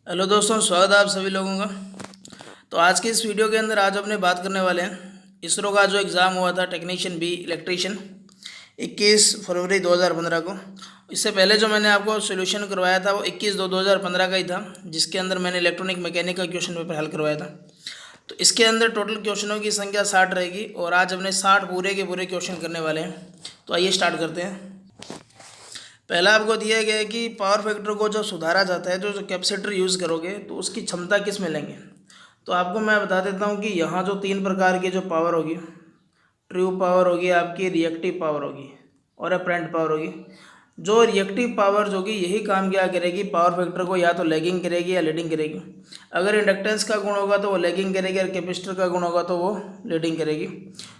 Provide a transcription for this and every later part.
Hello दोस्तों, स्वागत है आप सभी लोगों का। तो आज की इस वीडियो के अंदर आज अपने बात करने वाले हैं इसरो का जो एग्ज़ाम हुआ था टेक्नीशियन बी इलेक्ट्रीशियन 21 फरवरी 2015 को। इससे पहले जो मैंने आपको सोल्यूशन करवाया था वो 21/2/2015 का ही था, जिसके अंदर मैंने इलेक्ट्रॉनिक मैकेनिक का क्वेश्चन पेपर हल करवाया था। तो इसके अंदर टोटल क्वेश्चनों की संख्या 60 रहेगी और आज हमने 60 पूरे के पूरे क्वेश्चन करने वाले हैं। तो आइए स्टार्ट करते हैं। पहला आपको दिया गया है कि पावर फैक्टर को जो सुधारा जाता है, जो कैपेसिटर यूज़ करोगे तो उसकी क्षमता किस में लेंगे। तो आपको मैं बता देता हूँ कि यहाँ जो 3 प्रकार की जो पावर होगी, ट्रू पावर होगी, आपकी रिएक्टिव पावर होगी और अपरेंट पावर होगी। जो रिएक्टिव पावर जो होगी यही काम क्या करेगी, पावर फैक्टर को या तो लैगिंग करेगी या लीडिंग करेगी। अगर इंडक्टेंस का गुण होगा तो वो लैगिंग करेगी और कैपेसिटर का गुण होगा तो वो लीडिंग करेगी।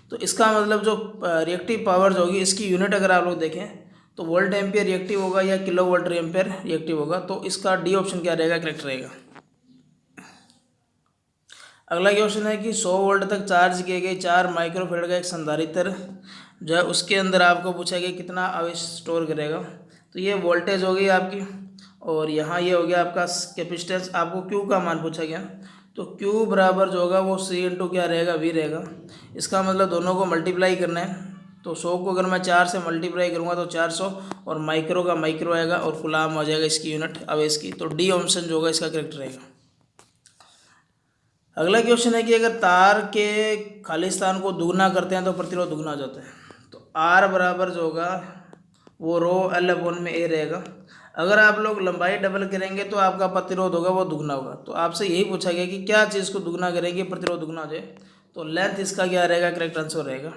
तो इसका मतलब जो रिएक्टिव पावर जो होगी इसकी यूनिट अगर आप लोग देखें तो वोल्ट एम्पियर रिएक्टिव होगा या किलो वोल्ट एम्पियर रिएक्टिव होगा। तो इसका डी ऑप्शन क्या रहेगा, करेक्ट रहेगा। अगला क्वेश्चन है कि 100 वोल्ट तक चार्ज किए गए 4 माइक्रोफेरेड का एक संधारित्र जो है उसके अंदर आपको पूछा गया कितना आवेश स्टोर करेगा। तो ये वोल्टेज हो गई आपकी और यहाँ ये हो गया आपका कैपेसिटेंस। आपको क्यू का मान पूछा गया तो क्यू बराबर जो होगा वो सी इंटू क्या रहेगा, वी रहेगा। इसका मतलब दोनों को मल्टीप्लाई करना है। तो 100 को अगर मैं 4 से मल्टीप्लाई करूँगा तो 400 और माइक्रो का माइक्रो आएगा और कुलाम हो जाएगा इसकी यूनिट आवेश की। तो डी ऑप्शन जो होगा इसका करेक्ट रहेगा। अगला क्वेश्चन है कि अगर तार के खाली स्थान को दुगना करते हैं तो प्रतिरोध दुगना हो जाता है। तो आर बराबर जो होगा वो रो एल अपॉन में ए रहेगा। अगर आप लोग लंबाई डबल करेंगे तो आपका प्रतिरोध होगा वो दुगना होगा। तो आपसे यही पूछा गया कि क्या चीज़ को दुगना करेंगे प्रतिरोध दुगना हो जाए। तो लेंथ इसका क्या रहेगा, करेक्ट आंसर रहेगा।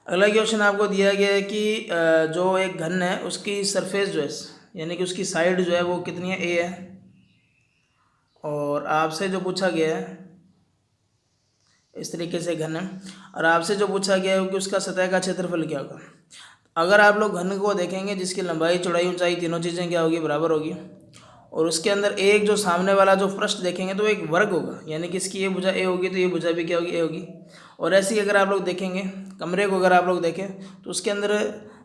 अगला क्वेश्चन आपको दिया गया है कि जो एक घन है उसकी सरफेस जो है यानी कि उसकी साइड जो है वो कितनी है, ए है। और आपसे जो पूछा गया है इस तरीके से घन है और आपसे जो पूछा गया है कि उसका सतह का क्षेत्रफल क्या होगा। अगर आप लोग घन को देखेंगे जिसकी लंबाई चौड़ाई ऊंचाई तीनों चीज़ें क्या होगी, बराबर होगी। और उसके अंदर एक जो सामने वाला जो पृष्ठ देखेंगे तो एक वर्ग होगा, यानी कि इसकी ये भुजा ए होगी तो ये भुजा भी क्या होगी, ए होगी। और ऐसे ही अगर आप लोग देखेंगे कमरे को, अगर आप लोग देखें तो उसके अंदर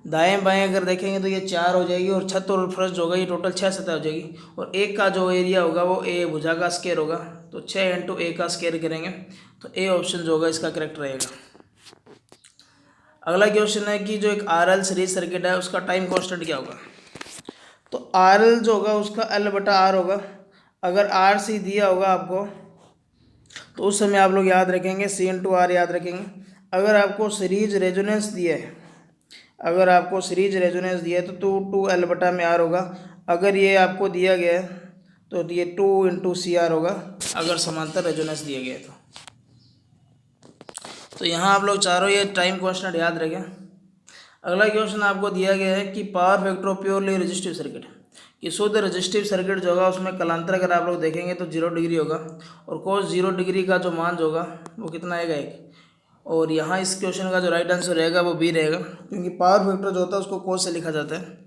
दाएं बाएं अगर देखेंगे तो ये 4 हो जाएगी और छत और फर्श जो होगा ये टोटल 6 सतह हो जाएगी। और एक का जो एरिया होगा वो ए भुजा का स्क्वायर होगा। तो 6 इंटू ए का स्क्वायर करेंगे तो ए ऑप्शन जो होगा इसका करेक्ट रहेगा। अगला क्वेश्चन है कि जो एक आर एल सीरीज सर्किट है उसका टाइम कांस्टेंट क्या होगा। तो आर एल जो होगा उसका एल बटा आर होगा। अगर आर सी दिया होगा आपको तो उस समय आप लोग याद रखेंगे सी इंटू आर याद रखेंगे। अगर आपको सीरीज रेजोनेंस दिया है, अगर आपको सीरीज रेजोनेंस दिया है तो 2 एल बटा में आर होगा। अगर ये आपको दिया गया है तो ये 2 इंटू सी आर होगा, अगर समांतर रेजोनेंस दिया गया है तो यहाँ आप लोग चारों ये टाइम कांस्टेंट याद रखें। अगला क्वेश्चन आपको दिया गया है कि power factor of purely resistive circuit, कि शुद्ध रेजिस्टिव सर्किट जो होगा उसमें कलांतर अगर आप लोग देखेंगे तो 0 डिग्री होगा और cos 0 डिग्री का जो मान जो होगा वो कितना आएगा, 1। और यहाँ इस क्वेश्चन का जो राइट आंसर रहेगा वो बी रहेगा, क्योंकि पावर फैक्टर जो होता है उसको cos से लिखा जाता है।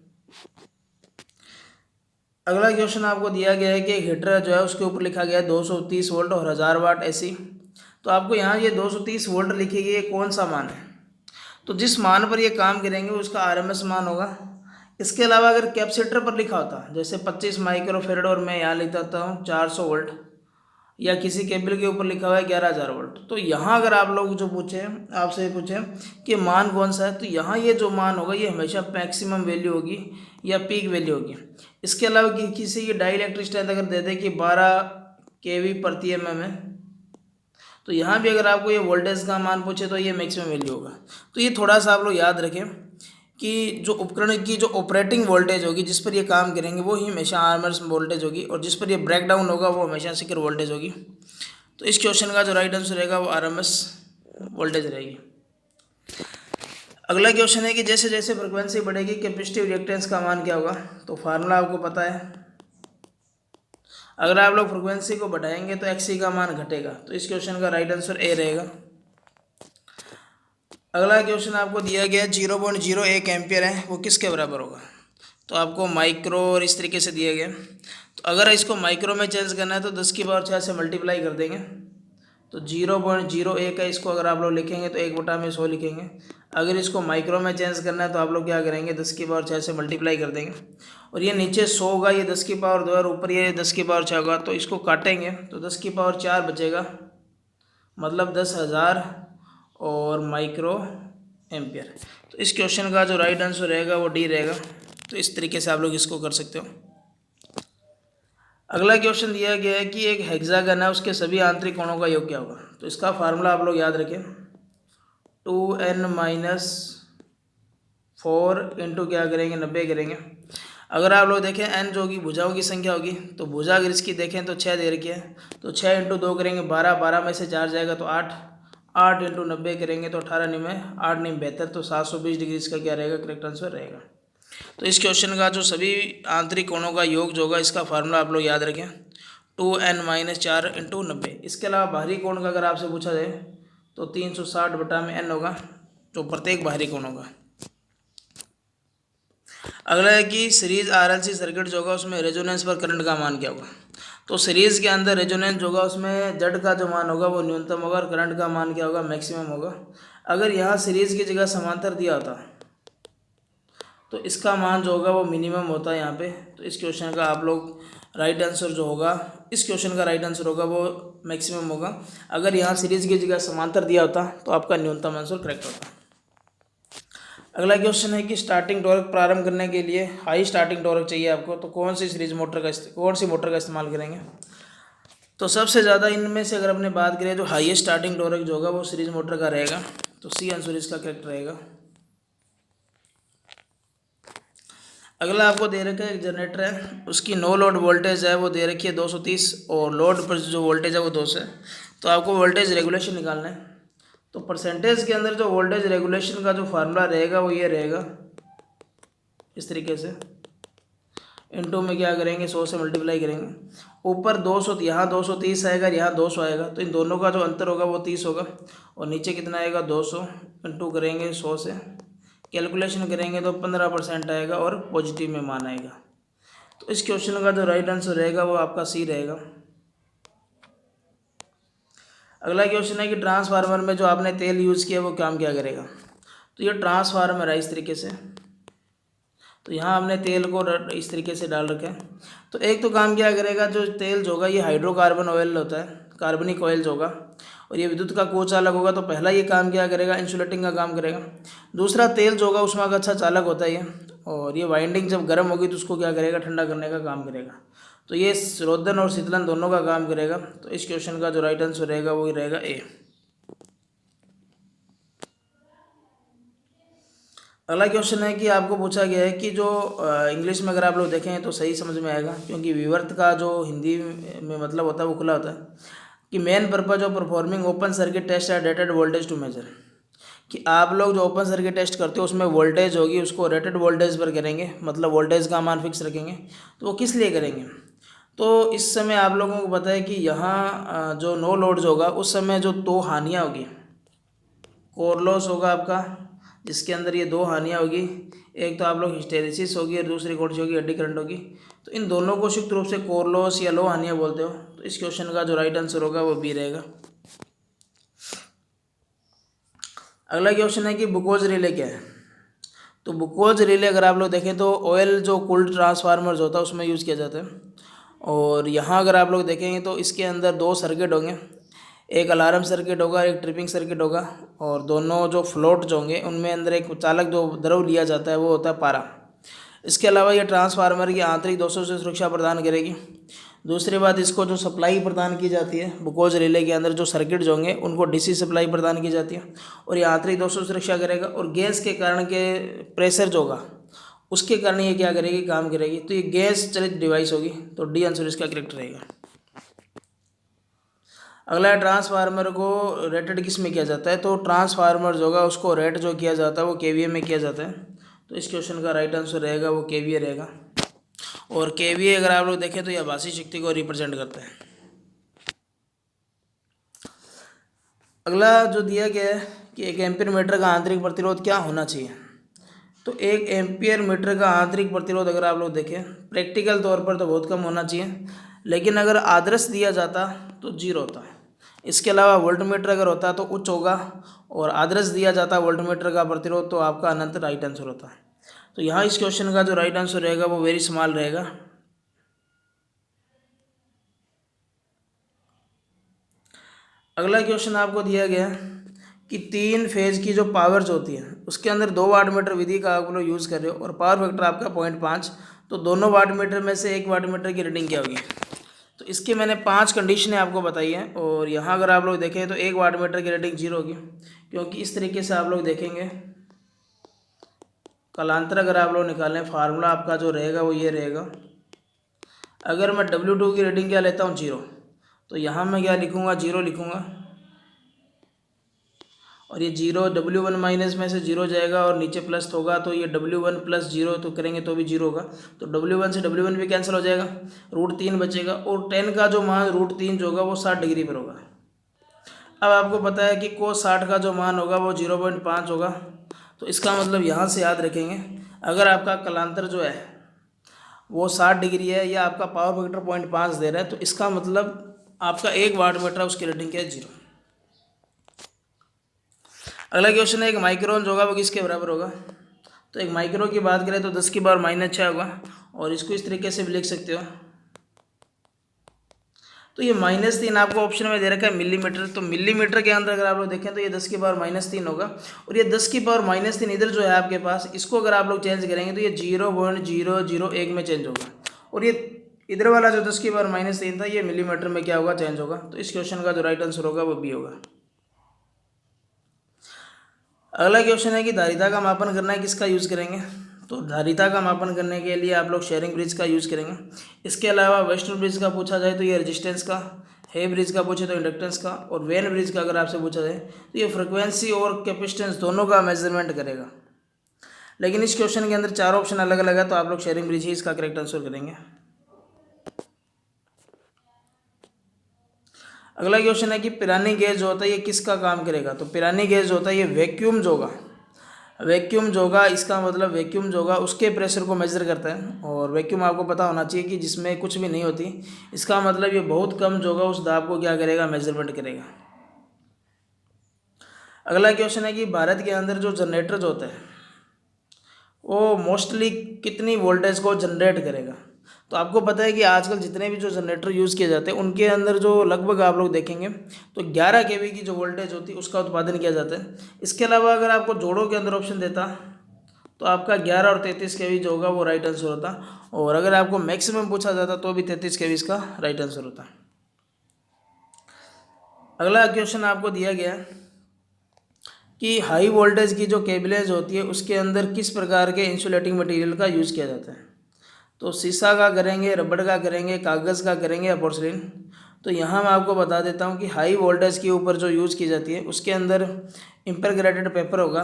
अगला क्वेश्चन आपको दिया गया है कि एक हीटर जो है उसके ऊपर लिखा गया है 230 वोल्ट और 1000 वाट एसी। तो आपको यहाँ ये 230 वोल्ट लिखी गई है, कौन सा मान है। तो जिस मान पर ये काम करेंगे उसका आरएमएस मान होगा। इसके अलावा अगर कैपेसिटर पर लिखा होता जैसे 25 माइक्रोफेरेड और मैं यहाँ लिख देता हूँ 400 वोल्ट, या किसी केबल के ऊपर लिखा हुआ है 11,000 वोल्ट, तो यहाँ अगर आप लोग जो पूछे आपसे पूछे कि मान कौन सा है तो यहाँ ये जो मान होगा ये हमेशा मैक्सिमम वैल्यू होगी या पीक वैल्यू होगी। इसके अलावा किसी की डाई इलेक्ट्रिक स्ट्रेंथ अगर दे दे कि 12 केवी प्रति एमएम है तो यहाँ भी अगर आपको ये वोल्टेज का मान पूछे तो ये मैक्सिमम वैल्यू होगा। तो ये थोड़ा सा आप लोग याद रखें कि जो उपकरण की जो ऑपरेटिंग वोल्टेज होगी जिस पर ये काम करेंगे वो ही हमेशा आरएमएस वोल्टेज होगी और जिस पर ये ब्रेक डाउन होगा वो हमेशा शिखर वोल्टेज होगी। तो इस क्वेश्चन का जो राइट आंसर रहेगा वो आरएमएस वोल्टेज रहेगी। अगला क्वेश्चन है कि जैसे जैसे फ्रिक्वेंसी बढ़ेगी कैपेसिटिव रिएक्टेंस का मान क्या होगा। तो फार्मूला आपको पता है, अगर आप लोग फ्रिक्वेंसी को बढ़ाएंगे तो एक्सी का मान घटेगा। तो इस क्वेश्चन का राइट आंसर ए रहेगा। अगला क्वेश्चन आपको दिया गया है 0.01 एम्पियर है वो किसके बराबर होगा। तो आपको माइक्रो और इस तरीके से दिया गया। तो अगर इसको माइक्रो में चेंज करना है तो 10 की पावर 6 से मल्टीप्लाई कर देंगे तो 0.01 है, इसको अगर आप लोग लिखेंगे तो 1/100 लिखेंगे। अगर इसको माइक्रो में चेंज करना है तो आप लोग क्या करेंगे, 10⁻6 से मल्टीप्लाई कर देंगे। और ये नीचे 100 होगा, ये 10⁻2 और ऊपर ये 10⁻6 होगा, तो इसको काटेंगे तो 10⁻4 बचेगा, मतलब 10,000 और माइक्रो एम्पियर। तो इस क्वेश्चन का जो राइट आंसर रहेगा वो डी रहेगा। तो इस तरीके से आप लोग इसको कर सकते हो। अगला क्वेश्चन दिया गया है कि एक हेक्सागन है, उसके सभी आंतरिक कोणों का योग क्या होगा। तो इसका फार्मूला आप लोग याद रखें, 2n-4 इंटू क्या करेंगे, 90 करेंगे। अगर आप लोग देखें n जो होगी भुजाओं की संख्या होगी, तो भुजा अगर इसकी देखें तो 6 दे रखी है, तो 6 इंटू 2 करेंगे 12, 12 में से 4 जाएगा तो 8, 8 इंटू 90 करेंगे तो 18 9 8 9 72, तो 720 डिग्री इसका क्या रहेगा, करेक्ट आंसर रहेगा। तो इस क्वेश्चन का जो सभी आंतरिक कोणों का योग जो होगा, इसका फार्मूला आप लोग याद रखें, 2n-4 इंटू 90। इसके अलावा बाहरी कोण का अगर आपसे पूछा जाए तो 360/n होगा, जो प्रत्येक बाहरी कोण होगा। अगला है कि सीरीज RLC सर्किट जो होगा उसमें रेजोनेंस पर करंट का मान क्या होगा। तो सीरीज के अंदर रेजोनेंस जो होगा उसमें जेड का जो मान होगा वो न्यूनतम होगा और करंट का मान क्या होगा, मैक्सिमम होगा। अगर यहाँ सीरीज की जगह समांतर दिया होता तो इसका मान जो होगा वो मिनिमम होता है यहाँ पे। तो इस क्वेश्चन का आप लोग राइट आंसर जो होगा, इस क्वेश्चन का राइट आंसर होगा वो मैक्सिमम होगा। अगर यहाँ सीरीज की जगह समांतर दिया होता तो आपका न्यूनतम आंसर करेक्ट होता। अगला क्वेश्चन है कि स्टार्टिंग टॉर्क प्रारंभ करने के लिए हाई स्टार्टिंग टॉर्क चाहिए आपको, तो कौन सी मोटर का इस्तेमाल करेंगे। तो सबसे ज़्यादा इनमें से अगर अपने बात करें तो हाईएस्ट स्टार्टिंग टॉर्क जो होगा वो सीरीज मोटर का रहेगा। तो सी आंसर इसका करेक्ट रहेगा। अगला आपको दे रखा है एक जनरेटर है, उसकी नो लोड वोल्टेज है वो दे रखी है 230 और लोड पर जो वोल्टेज है वो 200 है। तो आपको वोल्टेज रेगुलेशन निकालना है। तो परसेंटेज के अंदर जो वोल्टेज रेगुलेशन का जो फार्मूला रहेगा वो ये रहेगा, इस तरीके से इनटू में क्या करेंगे, 100 से मल्टीप्लाई करेंगे। ऊपर 200, यहाँ 230 आएगा, यहाँ 200 आएगा, तो इन दोनों का जो अंतर होगा वो 30 होगा। और नीचे कितना आएगा, 200 इंटू करेंगे 100 से, कैलकुलेशन करेंगे तो 15% आएगा और पॉजिटिव में मान आएगा। तो इस क्वेश्चन का जो राइट आंसर रहेगा वो आपका सी रहेगा। अगला क्वेश्चन है कि ट्रांसफार्मर में जो आपने तेल यूज़ किया वो काम क्या करेगा। तो ये ट्रांसफार्मर है इस तरीके से, तो यहाँ हमने तेल को इस तरीके से डाल रखा है। तो एक तो काम क्या करेगा, जो तेल जो होगा ये हाइड्रोकार्बन ऑयल होता है, कार्बनिक ऑयल जो होगा, और ये विद्युत का कोचालक होगा। तो पहला ये काम क्या करेगा, इंसुलेटिंग का काम करेगा। दूसरा तेल जो होगा उसमें अच्छा चालक होता है ये, और ये वाइंडिंग जब गर्म होगी तो उसको क्या करेगा, ठंडा करने का काम करेगा। तो ये रोधन और शीतलन दोनों का काम करेगा। तो इस क्वेश्चन का जो राइट आंसर रहेगा वो रहेगा ए। अगला क्वेश्चन है कि आपको पूछा गया है कि जो इंग्लिश में अगर आप लोग देखें तो सही समझ में आएगा, क्योंकि विवर्त का जो हिंदी में मतलब होता है वो खुला होता है, कि main purpose of performing open circuit test at rated voltage to measure. कि आप लोग जो ओपन सर्किट टेस्ट करते हो उसमें वोल्टेज होगी, उसको रेटेड वोल्टेज पर करेंगे, मतलब वोल्टेज का मान फिक्स रखेंगे। तो वो किस लिए करेंगे, तो इस समय आप लोगों को पता है कि यहाँ जो नो लोड होगा उस समय जो दो हानियाँ होगी, कोर लॉस होगा आपका, जिसके अंदर ये दो हानियाँ होगी। एक तो आप लोग हिस्टेरिसिस होगी और दूसरी कौन सी होगी, एडी करंट होगी। तो इन दोनों को संयुक्त रूप से कोर लॉस या लो हानियाँ बोलते हो। तो इस क्वेश्चन का जो राइट आंसर होगा वो बी रहेगा। अगला क्वेश्चन है कि बुकोज रिले क्या है। तो बुकोज रिले अगर आप लोग देखें तो ऑयल जो कूल्ड ट्रांसफार्मर होता है उसमें यूज़ किया जाता है। और यहाँ अगर आप लोग देखेंगे तो इसके अंदर दो सर्किट होंगे, एक अलार्म सर्किट होगा, एक ट्रिपिंग सर्किट होगा। और दोनों जो फ्लोट जो होंगे उनमें अंदर एक चालक जो द्रव लिया जाता है वो होता है पारा। इसके अलावा ये ट्रांसफार्मर की आंतरिक दोषों से सुरक्षा प्रदान करेगी। दूसरी बात, इसको जो सप्लाई प्रदान की जाती है बुकोज रिले के अंदर, जो सर्किट जो होंगे उनको डीसी सप्लाई प्रदान की जाती है और ये आंतरिक दोषों से सुरक्षा करेगा। और गैस के कारण के प्रेशर जो होगा उसके कारण ये क्या करेगी, काम करेगी। तो ये गैस चलित डिवाइस होगी। तो डी आंसर इसका करेक्ट रहेगा। अगला ट्रांसफार्मर को रेटेड किस में किया जाता है। तो ट्रांसफार्मर जो होगा उसको रेट जो किया जाता है वो केवीए में किया जाता है। तो इस क्वेश्चन का राइट आंसर रहेगा वो केवीए रहेगा। और केवीए अगर आप लोग देखें तो यह आभासी शक्ति को रिप्रेजेंट करता है। अगला जो दिया गया है कि एक एम्पीयर मीटर का आंतरिक प्रतिरोध क्या होना चाहिए। तो एक एम्पीयर मीटर का आंतरिक प्रतिरोध अगर आप लोग देखें प्रैक्टिकल तौर पर तो बहुत कम होना चाहिए, लेकिन अगर आदर्श दिया जाता तो 0 होता है। इसके अलावा वोल्टमीटर अगर होता है तो उच्च होगा, और आदर्श दिया जाता है वोल्टमीटर का प्रतिरोध तो आपका अनंत राइट आंसर होता है। तो यहाँ इस क्वेश्चन का जो राइट आंसर रहेगा वो वेरी स्मॉल रहेगा। अगला क्वेश्चन आपको दिया गया है कि 3 फेज की जो पावर्स होती है उसके अंदर 2 वाटमीटर विधि का आप लोग यूज़ कर रहे हो और पावर फैक्टर आपका 0.5, तो दोनों वाटमीटर में से एक वाटमीटर की रीडिंग क्या होगी। तो इसकी मैंने 5 कंडीशनें आपको बताई हैं, और यहाँ अगर आप लोग देखें तो एक वाटमीटर की रीडिंग 0 होगी, क्योंकि इस तरीके से आप लोग देखेंगे कालांतर अगर आप लोग निकालें फार्मूला आपका जो रहेगा वो ये रहेगा। अगर मैं W2 की रीडिंग क्या लेता हूँ 0, तो यहाँ मैं क्या लिखूँगा 0 लिखूँगा, और ये 0 W1 माइनस में से 0 जाएगा और नीचे प्लस होगा, तो ये W1 प्लस 0 तो करेंगे तो भी 0 होगा, तो W1 से W1 भी कैंसिल हो जाएगा, √3 बचेगा, और 10 का जो मान √3 जो होगा वो 60 डिग्री पर होगा। अब आपको पता है कि cos 60 का जो मान होगा वो 0.5 होगा, तो इसका मतलब यहाँ से याद रखेंगे अगर आपका कलांतर जो है वो 60 डिग्री है या आपका पावर फैक्टर 0.5 दे रहा है, तो इसका मतलब आपका एक वाटमीटर उसकी रेटिंग क्या है 0। अगला क्वेश्चन है एक माइक्रोन जो होगा वो किसके बराबर होगा। तो एक माइक्रो की बात करें तो 10 की पावर -6 होगा, और इसको इस तरीके से भी लिख सकते हो। तो ये -3 आपको ऑप्शन में दे रखा है मिलीमीटर, तो मिलीमीटर के अंदर अगर आप लोग देखें तो ये 10 की पावर -3 होगा, और ये 10 की पावर -3 इधर जो है आपके पास, इसको अगर आप लोग चेंज करेंगे तो ये 0.001 में चेंज होगा, और ये इधर वाला जो 10 की पावर -3 था ये मिलीमीटर में क्या होगा चेंज होगा। तो इस क्वेश्चन का जो राइट आंसर होगा वो बी होगा। अगला क्वेश्चन है कि धारिता का मापन करना है, किसका यूज़ करेंगे। तो धारिता का मापन करने के लिए आप लोग शेयरिंग ब्रिज का यूज़ करेंगे। इसके अलावा वेस्टर्न ब्रिज का पूछा जाए तो ये रेजिस्टेंस का, हे ब्रिज का पूछे तो इंडक्टेंस का, और वेन ब्रिज का अगर आपसे पूछा जाए तो ये फ्रिक्वेंसी और कैपेसिटेंस दोनों का मेजरमेंट करेगा। लेकिन इस क्वेश्चन के अंदर 4 ऑप्शन अलग अलग है, तो आप लोग शेयरिंग ब्रिज ही इसका करेक्ट आंसर करेंगे। अगला क्वेश्चन है कि पिरानी गेज जो होता है ये किसका काम करेगा। तो पिरानी गेज जो होता है ये वैक्यूम जो होगा, वैक्यूम जो होगा इसका मतलब वैक्यूम जो होगा उसके प्रेशर को मेजर करता है, और वैक्यूम आपको पता होना चाहिए कि जिसमें कुछ भी नहीं होती, इसका मतलब ये बहुत कम जो होगा उस दाब को क्या करेगा मेजरमेंट करेगा। अगला क्वेश्चन है कि भारत के अंदर जो जनरेटर जो होता है वो मोस्टली कितनी वोल्टेज को जनरेट करेगा। तो आपको पता है कि आजकल जितने भी जो जनरेटर यूज़ किए जाते हैं उनके अंदर जो लगभग आप लोग देखेंगे तो 11 kV की जो वोल्टेज होती है उसका उत्पादन किया जाता है। इसके अलावा अगर आपको जोड़ों के अंदर ऑप्शन देता तो आपका 11 और 33 kV जो होगा वो राइट आंसर होता, और अगर आपको मैक्सिमम पूछा जाता तो भी 33 kV इसका राइट आंसर होता। अगला क्वेश्चन आपको दिया गया कि हाई वोल्टेज की जो केबलेज होती है उसके अंदर किस प्रकार के इंसुलेटिंग मटेरियल का यूज़ किया जाता है। तो शीशा का करेंगे, रबड़ का करेंगे, कागज़ का करेंगे या पोर्सिलिन। तो यहाँ मैं आपको बता देता हूँ कि हाई वोल्टेज के ऊपर जो यूज़ की जाती है उसके अंदर इम्परग्रेटेड पेपर होगा,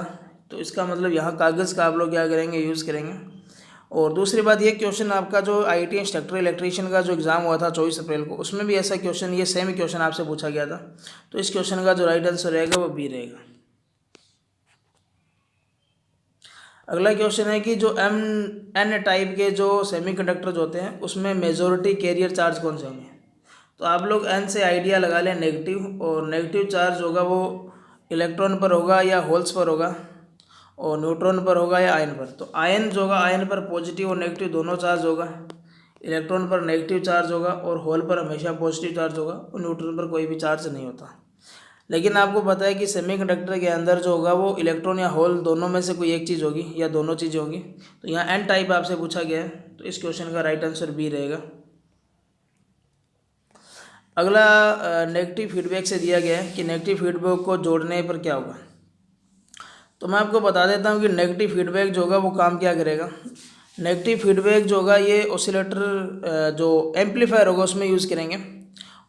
तो इसका मतलब यहाँ कागज़ का आप लोग क्या करेंगे यूज़ करेंगे। और दूसरी बात ये क्वेश्चन आपका जो IIT इंस्ट्रक्टर इलेक्ट्रीशियन का जो एग्ज़ाम हुआ था 24 अप्रैल को, उसमें भी ऐसा क्वेश्चन ये सेम क्वेश्चन आपसे पूछा गया था। तो इस क्वेश्चन का जो राइट आंसर रहेगा वो बी रहेगा। अगला क्वेश्चन है कि जो N टाइप के जो सेमीकंडक्टर जो होते हैं उसमें मेजॉरिटी कैरियर चार्ज कौन से होंगे। तो आप लोग N से आइडिया लगा लें नेगेटिव, और नेगेटिव चार्ज होगा वो इलेक्ट्रॉन पर होगा या होल्स पर होगा, और न्यूट्रॉन पर होगा या आयन पर। तो आयन जो होगा आयन पर पॉजिटिव और नेगेटिव दोनों चार्ज होगा, इलेक्ट्रॉन पर नेगेटिव चार्ज होगा, और होल पर हमेशा पॉजिटिव चार्ज होगा, और न्यूट्रॉन पर कोई भी चार्ज नहीं होता। लेकिन आपको पता है कि सेमीकंडक्टर के अंदर जो होगा वो इलेक्ट्रॉन या होल दोनों में से कोई एक चीज़ होगी या दोनों चीज़ें होंगी। तो यहाँ N टाइप आपसे पूछा गया है, तो इस क्वेश्चन का राइट आंसर बी रहेगा। अगला नेगेटिव फीडबैक से दिया गया है कि नेगेटिव फीडबैक को जोड़ने पर क्या होगा। तो मैं आपको बता देता हूँ कि नेगेटिव फीडबैक जो होगा वो काम क्या करेगा। नेगेटिव फीडबैक जो होगा ये ऑसिलेटर जो एम्पलीफायर होगा उसमें यूज़ करेंगे,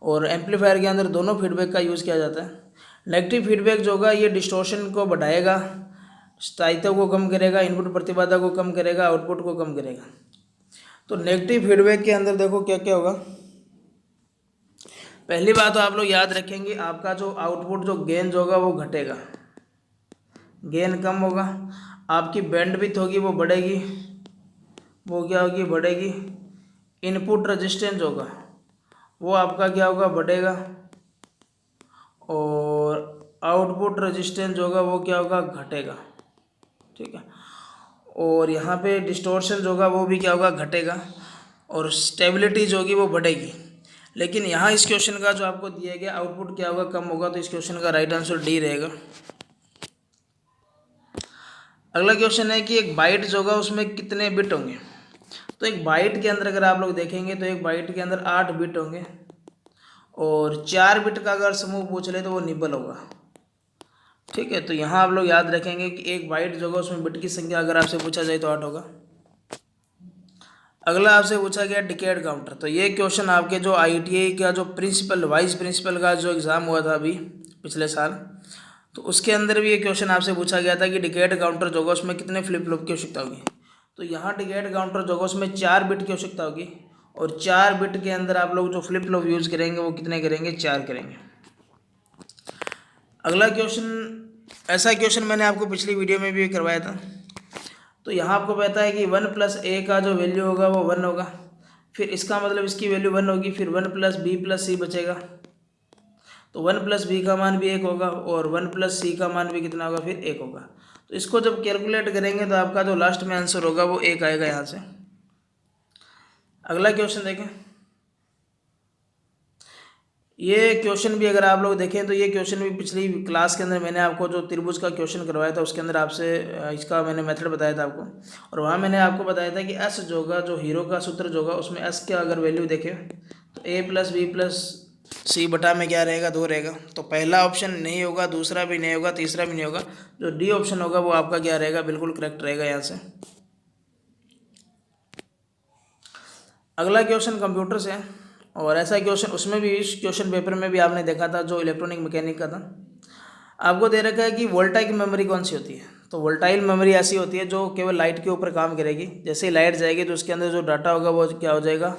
और एम्पलीफायर के अंदर दोनों फीडबैक का यूज़ किया जाता है। नेगेटिव फीडबैक जो होगा ये डिस्टॉर्शन को बढ़ाएगा, स्थायित्व को कम करेगा, इनपुट प्रतिबाधा को कम करेगा, आउटपुट को कम करेगा। तो नेगेटिव फीडबैक के अंदर देखो क्या क्या होगा। पहली बात तो आप लोग याद रखेंगे आपका जो आउटपुट जो गेन जो होगा वो घटेगा, गेन कम होगा। आपकी बैंडविड्थ होगी वो बढ़ेगी, वो क्या होगी बढ़ेगी। इनपुट रेजिस्टेंस होगा वो आपका क्या होगा बढ़ेगा, और आउटपुट रेजिस्टेंस जो होगा वो क्या होगा, घटेगा। ठीक है, और यहाँ पे डिस्टॉर्शन जो होगा वो भी क्या होगा, घटेगा, और स्टेबिलिटी जो होगी वो बढ़ेगी। लेकिन यहाँ इस क्वेश्चन का जो आपको दिया गया आउटपुट क्या होगा, कम होगा, तो इस क्वेश्चन का राइट आंसर डी रहेगा। अगला क्वेश्चन है कि एक बाइट जो होगा उसमें कितने बिट होंगे। तो एक बाइट के अंदर अगर आप लोग देखेंगे तो एक बाइट के अंदर 8 बिट होंगे, और 4 बिट का अगर समूह पूछ ले तो वो निबल होगा। ठीक है, तो यहाँ आप लोग याद रखेंगे कि एक बाइट जो होगा उसमें बिट की संख्या अगर आपसे पूछा जाए तो 8 होगा। अगला आपसे पूछा गया डिकेड काउंटर। तो ये क्वेश्चन आपके जो IITI का जो प्रिंसिपल वाइस प्रिंसिपल का जो एग्ज़ाम हुआ था अभी पिछले साल, तो उसके अंदर भी ये क्वेश्चन आपसे पूछा गया था कि डिकेड काउंटर जो होगा उसमें कितने फ्लिप फ्लॉप की आवश्यकता होगी। तो यहाँ डिकेड काउंटर जो होगा उसमें 4 बिट की आवश्यकता होगी, और 4 बिट के अंदर आप लोग जो फ्लिप फ्लॉप यूज़ करेंगे वो कितने करेंगे, 4 करेंगे। अगला क्वेश्चन, ऐसा क्वेश्चन मैंने आपको पिछली वीडियो में भी करवाया था। तो यहाँ आपको पता है कि 1 + a का जो वैल्यू होगा वो 1 होगा, फिर इसका मतलब इसकी वैल्यू 1 होगी, फिर 1 + b + c बचेगा, तो 1 + b का मान भी 1 होगा, और 1 + c का मान भी कितना होगा, फिर 1 होगा। तो इसको जब कैलकुलेट करेंगे तो आपका जो लास्ट में आंसर होगा वो 1 आएगा यहाँ से। अगला क्वेश्चन देखें। ये क्वेश्चन भी अगर आप लोग देखें तो ये क्वेश्चन भी पिछली क्लास के अंदर मैंने आपको जो त्रिभुज का क्वेश्चन करवाया था उसके अंदर आपसे इसका मैंने मेथड बताया था आपको, और वहाँ मैंने आपको बताया था कि एस जो होगा, जो हीरो का सूत्र जो होगा उसमें एस का अगर वैल्यू देखें तो a + b + c बटा में क्या रहेगा, 2 रहेगा। तो पहला ऑप्शन नहीं होगा, दूसरा भी नहीं होगा, तीसरा भी नहीं होगा, जो डी ऑप्शन होगा वो आपका क्या रहेगा, बिल्कुल करेक्ट रहेगा यहाँ से। अगला क्वेश्चन कंप्यूटर से है, और ऐसा क्वेश्चन उसमें भी इस क्वेश्चन पेपर में भी आपने देखा था जो इलेक्ट्रॉनिक मैकेनिक का था। आपको दे रखा है कि वोल्टाइक मेमोरी कौन सी होती है। तो वोल्टाइल मेमोरी ऐसी होती है जो केवल लाइट के ऊपर काम करेगी। जैसे ही लाइट जाएगी तो उसके अंदर जो डाटा होगा वो क्या हो जाएगा,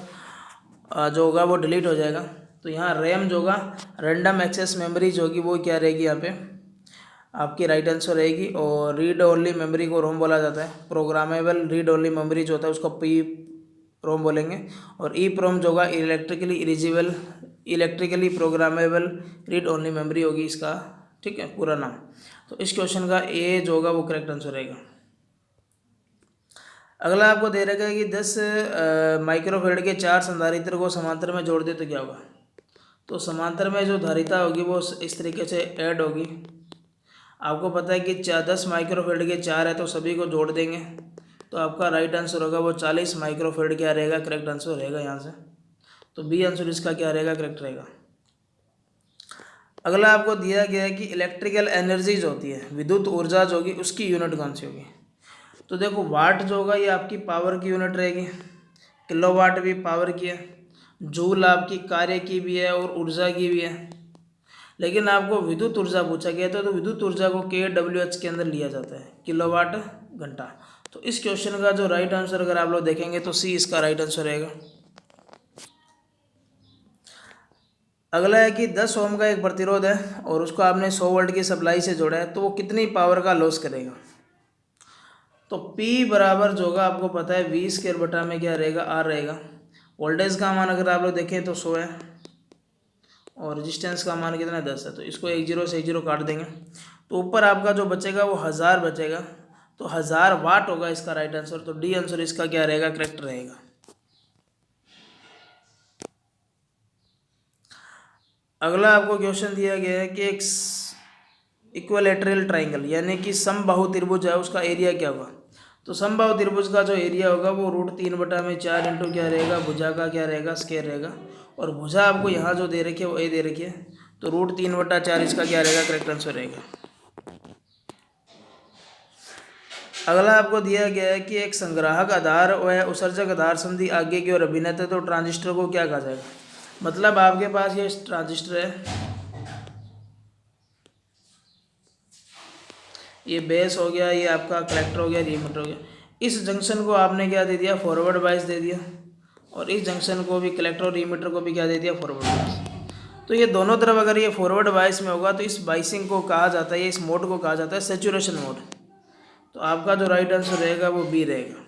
जो होगा वो डिलीट हो जाएगा। तो यहाँ रैम जो होगा, रैंडम एक्सेस मेमोरी जो होगी वो क्या रहेगी, यहाँ पे आपकी राइट आंसर रहेगी। और रीड ओनली मेमोरी को रोम बोला जाता है। प्रोग्रामेबल रीड ओनली मेमोरी जो होता है उसको पी रोम बोलेंगे। और ई प्रोम जो होगा electrically programmable read only memory होगी इसका, ठीक है, पूरा नाम। तो इस क्वेश्चन का ए जो होगा वो करेक्ट आंसर रहेगा। अगला आपको दे रखा है कि 10 माइक्रोफेरेड के 4 संधारित्र को समांतर में जोड़ दे तो क्या होगा। तो समांतर में जो धारिता होगी वो इस तरीके से ऐड होगी। आपको पता है कि 10 माइक्रोफेरेड के 4 है तो सभी को जोड़ देंगे, तो आपका राइट आंसर होगा वो 40 माइक्रोफेरेड क्या रहेगा, करेक्ट आंसर रहेगा यहाँ से। तो बी आंसर इसका क्या रहेगा, करेक्ट रहेगा। अगला आपको दिया गया है कि इलेक्ट्रिकल एनर्जी जो होती है, विद्युत ऊर्जा जो होगी उसकी यूनिट कौन सी होगी। तो देखो वाट जो होगा ये आपकी पावर की यूनिट रहेगी, किलोवाट भी पावर की है, जूल आपकी कार्य की भी है और ऊर्जा की भी है। लेकिन आपको विद्युत ऊर्जा पूछा गया था, तो विद्युत ऊर्जा को kWh के अंदर लिया जाता है, किलोवाट घंटा। तो इस क्वेश्चन का जो राइट आंसर अगर आप लोग देखेंगे तो सी इसका राइट आंसर रहेगा। अगला है कि 10 ओम का एक प्रतिरोध है और उसको आपने 100 वोल्ट की सप्लाई से जोड़ा है, तो वो कितनी पावर का लॉस करेगा। तो P बराबर जो होगा आपको पता है V² बटा में क्या रहेगा, R रहेगा। वोल्टेज का मान अगर आप लोग देखें तो 100 है, और रेजिस्टेंस का मान कितना है, 10 है। तो इसको 1 0 से 1 0 काट देंगे, तो ऊपर आपका जो बचेगा वो 1000 बचेगा। तो 1000 वाट होगा इसका राइट आंसर। तो डी आंसर इसका क्या रहेगा, करेक्ट रहेगा। अगला आपको क्वेश्चन दिया गया है कि एक इक्विलैटरल ट्राइंगल यानी कि समबाहु त्रिभुज है, उसका एरिया क्या होगा। तो समबाहु त्रिभुज का जो एरिया होगा वो √3/4 इंटू क्या रहेगा, भुजा का क्या रहेगा, स्क्वायर रहेगा। और भुजा आपको यहाँ जो दे रखी है वो ए दे रखी है, तो √3/4 इसका क्या रहेगा, करेक्ट आंसर रहेगा। अगला आपको दिया गया है कि एक संग्राहक आधार व उत्सर्जक आधार संधि आगे की ओर अभिनत है, तो ट्रांजिस्टर को क्या कहा जाएगा। मतलब आपके पास ये ट्रांजिस्टर है, ये बेस हो गया, ये आपका कलेक्टर हो गया, रिमीटर हो गया। इस जंक्शन को आपने क्या दे दिया, फॉरवर्ड बायस दे दिया, और इस जंक्शन को भी, कलेक्टर और रिमीटर को भी क्या दे दिया, फॉरवर्ड बायस। तो ये दोनों तरफ अगर ये फॉरवर्ड बायस में होगा तो इस बाइसिंग को कहा जाता है, इस मोड को कहा जाता है सेचुरेशन मोड। तो आपका जो राइट आंसर रहेगा वो बी रहेगा।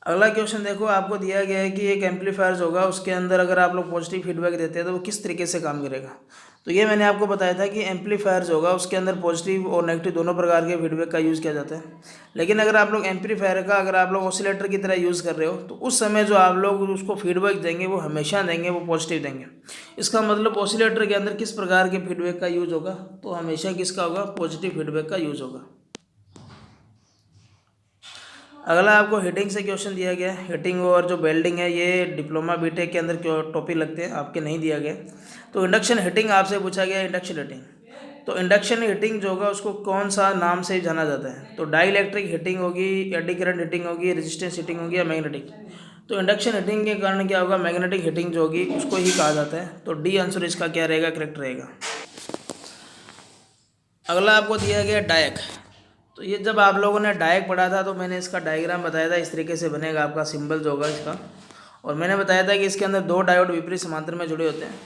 अगला क्वेश्चन देखो, आपको दिया गया है कि एक एम्पलीफायर होगा, उसके अंदर अगर आप लोग पॉजिटिव फीडबैक देते हैं तो वो किस तरीके से काम करेगा। तो ये मैंने आपको बताया था कि एम्पलीफायर होगा उसके अंदर पॉजिटिव और नेगेटिव दोनों प्रकार के फीडबैक का यूज़ किया जाता है। लेकिन अगर आप लोग एम्पलीफायर का अगर आप लोग ऑसिलेटर की तरह यूज़ कर रहे हो तो उस समय जो आप लोग उसको फीडबैक देंगे वो हमेशा देंगे वो पॉजिटिव देंगे। इसका मतलब ऑसिलेटर के अंदर किस प्रकार के फीडबैक का यूज़ होगा, तो हमेशा किसका होगा, पॉजिटिव फीडबैक का यूज़ होगा। अगला आपको हीटिंग से क्वेश्चन दिया गया है। हीटिंग और जो वेल्डिंग है ये डिप्लोमा बीटेक के अंदर टॉपिक लगते हैं, आपके नहीं दिया गया। तो इंडक्शन हीटिंग आपसे पूछा गया, इंडक्शन हीटिंग। तो इंडक्शन हीटिंग जो होगा उसको कौन सा नाम से जाना जाता है, तो डाई इलेक्ट्रिक हीटिंग होगी, एडी करंट हीटिंग होगी, रेजिस्टेंस हीटिंग होगी या मैग्नेटिक। तो इंडक्शन हीटिंग के कारण क्या होगा, मैग्नेटिक हीटिंग जो होगी उसको ही कहा जाता है। तो डी आंसर इसका क्या रहेगा, करेक्ट रहेगा। अगला आपको दिया गया डायक। तो ये जब आप लोगों ने डायक पढ़ा था तो मैंने इसका डायग्राम बताया था, इस तरीके से बनेगा आपका सिंबल जो होगा इसका। और मैंने बताया था कि इसके अंदर दो डायोड विपरीत समांतर में जुड़े होते हैं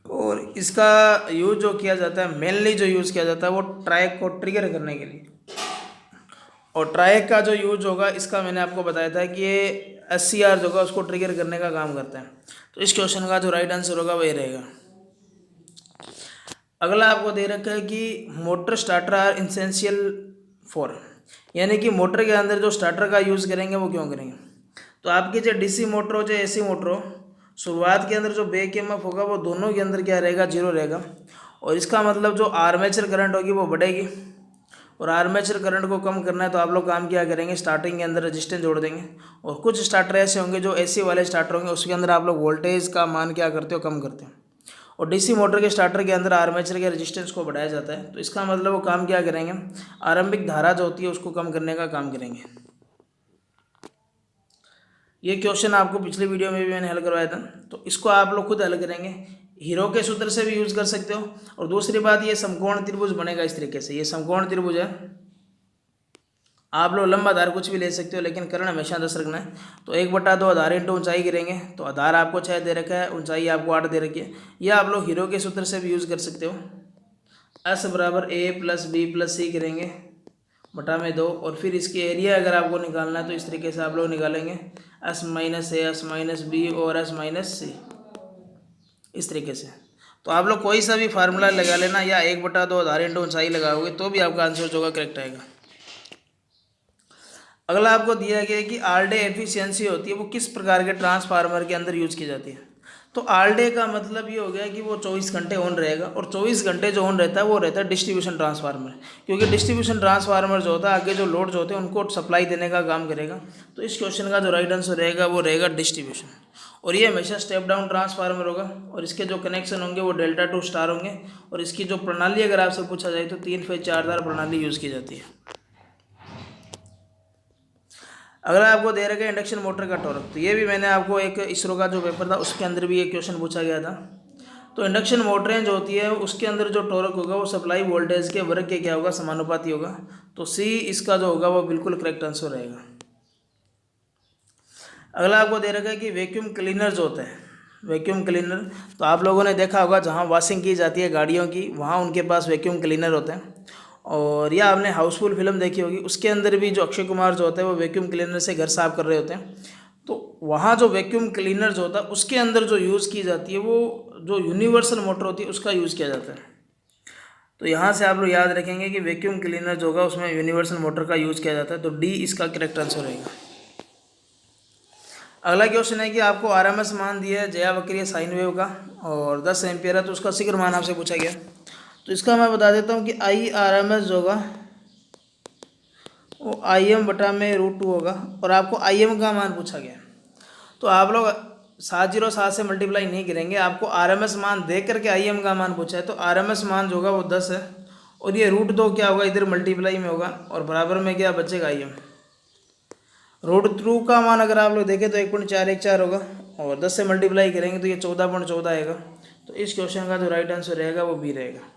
और इसका यूज जो किया जाता है, मेनली जो यूज़ किया जाता है वो ट्रायक को ट्रिगर करने के लिए। और ट्रायक का जो यूज होगा इसका मैंने आपको बताया था कि ये SCR जो होगा उसको ट्रिगर करने का काम करता है। तो इस क्वेश्चन का जो राइट आंसर होगा वही रहेगा। अगला आपको दे रखा है कि motor starter are essential for, यानी कि मोटर के अंदर जो स्टार्टर का यूज़ करेंगे वो क्यों करेंगे। तो आपकी जो DC मोटर हो चाहे AC मोटर हो, शुरुआत के अंदर जो बैक EMF होगा वो दोनों के अंदर क्या रहेगा, जीरो रहेगा। और इसका मतलब जो आर्मेचर करंट होगी वो बढ़ेगी और आर्मेचर करंट को कम करना है तो आप लोग काम क्या करेंगे, स्टार्टिंग के अंदर रेजिस्टेंस जोड़ देंगे। और कुछ स्टार्टर ऐसे होंगे जो AC वाले स्टार्टर होंगे उसके अंदर आप लोग वोल्टेज का मान क्या करते हो, कम करते हो। और DC मोटर के स्टार्टर के अंदर आर्मेचर के रेजिस्टेंस को बढ़ाया जाता है। तो इसका मतलब वो काम क्या करेंगे, आरंभिक धारा जो होती है उसको कम करने का काम करेंगे। ये क्वेश्चन आपको पिछले वीडियो में भी मैंने हल करवाया था, तो इसको आप लोग खुद हल करेंगे। हीरो के सूत्र से भी यूज़ कर सकते हो। और दूसरी बात, ये समकोण त्रिभुज बनेगा इस तरीके से, ये समकोण त्रिभुज है। आप लोग लंबा आधार कुछ भी ले सकते हो लेकिन कर्ण हमेशा 10 रखना है। तो 1/2 आधार इंटू ऊंचाई गिरेंगे तो आधार आपको 6 दे रखा है, ऊंचाई आपको 8 दे रखी है। यह आप लोग हीरो के सूत्र से भी यूज़ कर सकते हो। S बराबर A plus B plus C करेंगे बटा में 2। और फिर इसकी एरिया अगर आपको निकालना है तो इस तरीके से आप लोग निकालेंगे, S minus A, S minus B और S माइनस C, इस तरीके से। तो आप लोग कोई सा भी फार्मूला लगा लेना या 1/2 आधार इंटू ऊंचाई लगाओगे तो भी आपका आंसर जो होगा करेक्ट आएगा। अगला आपको दिया गया है कि ऑल डे एफिशिएंसी होती है वो किस प्रकार के ट्रांसफार्मर के अंदर यूज़ की जाती है। तो ऑल डे का मतलब ये हो गया कि वो 24 घंटे ऑन रहेगा और 24 घंटे जो ऑन रहता है वो रहता है डिस्ट्रीब्यूशन ट्रांसफार्मर। क्योंकि डिस्ट्रीब्यूशन ट्रांसफार्मर जो होता है आगे जो लोड जो होते हैं उनको सप्लाई देने का काम करेगा। तो इस क्वेश्चन का जो राइट आंसर रहेगा वो रहेगा डिस्ट्रीब्यूशन। और ये हमेशा स्टेप डाउन ट्रांसफार्मर होगा और इसके जो कनेक्शन होंगे वो डेल्टा टू स्टार होंगे। और इसकी जो प्रणाली अगर आपसे पूछा जाए तो 3 फेज 4 तार प्रणाली यूज़ की जाती है। अगला आपको दे रखा है इंडक्शन मोटर का टॉर्क। तो ये भी मैंने आपको एक इसरो का जो पेपर था उसके अंदर भी ये क्वेश्चन पूछा गया था। तो इंडक्शन मोटरें जो होती है उसके अंदर जो टॉर्क होगा वो सप्लाई वोल्टेज के वर्ग के क्या होगा, समानुपाती होगा। तो C इसका जो होगा वो बिल्कुल करेक्ट आंसर रहेगा। अगला आपको दे रखा है कि वैक्यूम क्लीनर जो होता है, वैक्यूम क्लीनर, तो आप लोगों ने देखा होगा जहाँ वॉशिंग की जाती है गाड़ियों की वहाँ उनके पास वैक्यूम क्लीनर होते हैं। और या आपने हाउसफुल फिल्म देखी होगी, उसके अंदर भी जो अक्षय कुमार जो होता है वो वैक्यूम क्लीनर से घर साफ कर रहे होते हैं। तो वहाँ जो वैक्यूम क्लीनर जो होता है उसके अंदर जो यूज़ की जाती है वो जो यूनिवर्सल मोटर होती है उसका यूज़ किया जाता है। तो यहाँ से आप लोग याद रखेंगे कि वैक्यूम क्लीनर जो होगा उसमें यूनिवर्सल मोटर का यूज़ किया जाता है। तो डी इसका करेक्ट आंसर रहेगा। अगला क्वेश्चन है कि आपको RMS मान दिया है ज्यावक्रीय साइन वेव का और 10 एम्पियर है, तो उसका शीघ्र मान आपसे पूछा गया। तो इसका मैं बता देता हूँ कि IRMS जो होगा वो IM बटा में √2 होगा और आपको IM का मान पूछा गया। तो आप लोग 707 से मल्टीप्लाई नहीं करेंगे, आपको RMS मान दे करके IM का मान पूछा है। तो RMS मान जो होगा वो 10 है और ये √2 क्या होगा, इधर मल्टीप्लाई में होगा और बराबर में क्या बचेगा, IM। √2 का मान अगर आप लोग देखें तो 1.414 होगा और 10 से मल्टीप्लाई करेंगे तो ये 14.14 आएगा। तो इस क्वेश्चन का जो राइट आंसर रहेगा वो बी रहेगा।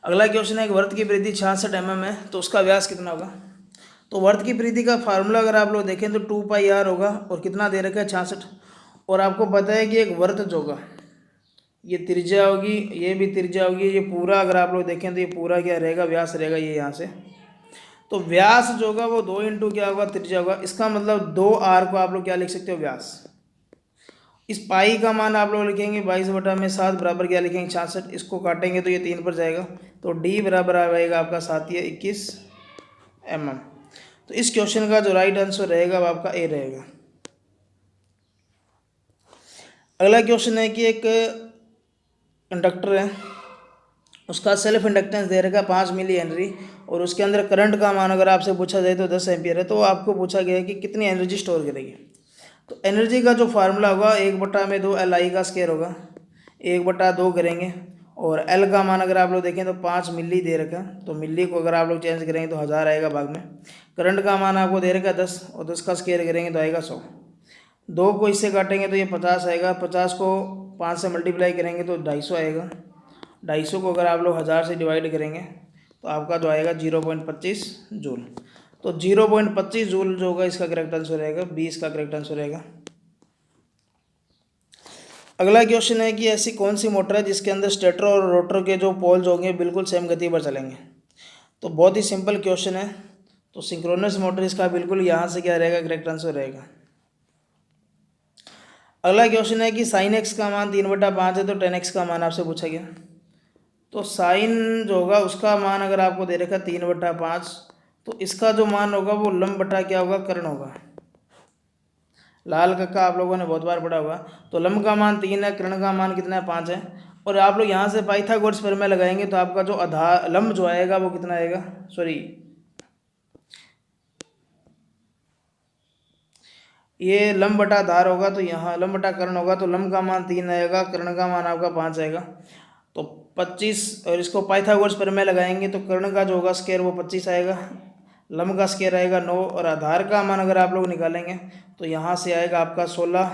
अगला क्वेश्चन है कि वर्त की परिधि 66 mm है तो उसका व्यास कितना होगा। तो वर्त की परिधि का फार्मूला अगर आप लोग देखें तो 2πr होगा और कितना दे रखा है 66। और आपको पता है कि एक वर्त जो होगा ये त्रिज्या होगी, ये भी त्रिज्या होगी, ये पूरा अगर आप लोग देखें तो ये पूरा क्या रहेगा, व्यास रहेगा ये यहाँ से। तो व्यास जो होगा वो 2 इंटू क्या होगा, त्रिज्या होगा। इसका मतलब 2r को आप लोग क्या लिख सकते हो, व्यास। इस पाई का मान आप लोग लिखेंगे 22/7 बराबर क्या लिखेंगे, 66। इसको काटेंगे तो ये 3 पर जाएगा, तो डी बराबर आएगा आपका 7 या 21 mm। तो इस क्वेश्चन का जो राइट आंसर रहेगा वो आपका ए रहेगा। अगला क्वेश्चन है कि एक कंडक्टर है, उसका सेल्फ इंडक्टेंस दे रखा है 5 मिली हेनरी, और उसके अंदर करंट का मान अगर आपसे पूछा जाए तो 10 एम्पियर है। तो आपको पूछा गया है कि कितनी एनर्जी स्टोर करेगी। तो एनर्जी का जो फार्मूला होगा 1/2 एल आई का स्क्वायर होगा, 1/2 करेंगे, और एल का मान अगर आप लोग देखें तो 5 मिली दे रखा है, तो मिली को अगर आप लोग चेंज करेंगे तो 1000 आएगा भाग में। करंट का मान आपको दे रखा है 10, और 10 का स्क्वायर करेंगे तो आएगा 100। 2 को इससे काटेंगे तो ये 50 आएगा, 50 को 5 से मल्टीप्लाई करेंगे तो 250 आएगा। 250 को अगर आप लोग 1000 से डिवाइड करेंगे तो आपका जो आएगा 0.25 जूल। तो 0.25 जूल जो होगा इसका करेक्ट आंसर रहेगा, 20 का करेक्ट आंसर रहेगा। अगला क्वेश्चन है कि ऐसी कौन सी मोटर है जिसके अंदर स्टेटर और रोटर के जो पोल्स होंगे बिल्कुल सेम गति पर चलेंगे। तो बहुत ही सिंपल क्वेश्चन है। तो सिंक्रोनस मोटर इसका बिल्कुल यहाँ से क्या रहेगा, करेक्ट आंसर रहेगा। अगला क्वेश्चन है कि साइन एक्स का मान 3/5 है, तो टेन एक्स का मान आपसे पूछा गया। तो साइन जो होगा उसका मान अगर आपको दे रखा 3/5, तो इसका जो मान होगा वो लंब बटा क्या होगा, कर्ण होगा। लाल कक्का आप लोगों ने बहुत बार पढ़ा होगा। तो लंब का मान 3 है, कर्ण का मान कितना है, 5 है। और आप लोग यहाँ से पाइथागोरस प्रमेय लगाएंगे तो आपका जो आधार लंब जो आएगा वो कितना आएगा, सॉरी ये लंब बटा आधार होगा, तो यहाँ लंब बटा कर्ण होगा, तो लंब का मान 3 आएगा, कर्ण का मान आपका 5 आएगा। तो 25, और इसको पाइथागोरस प्रमेय लगाएंगे तो कर्ण का जो होगा स्क्वायर वो 25 आएगा, लंब का स्क्वायर आएगा 9, और आधार का मान अगर आप लोग निकालेंगे तो यहाँ से आएगा आपका 16,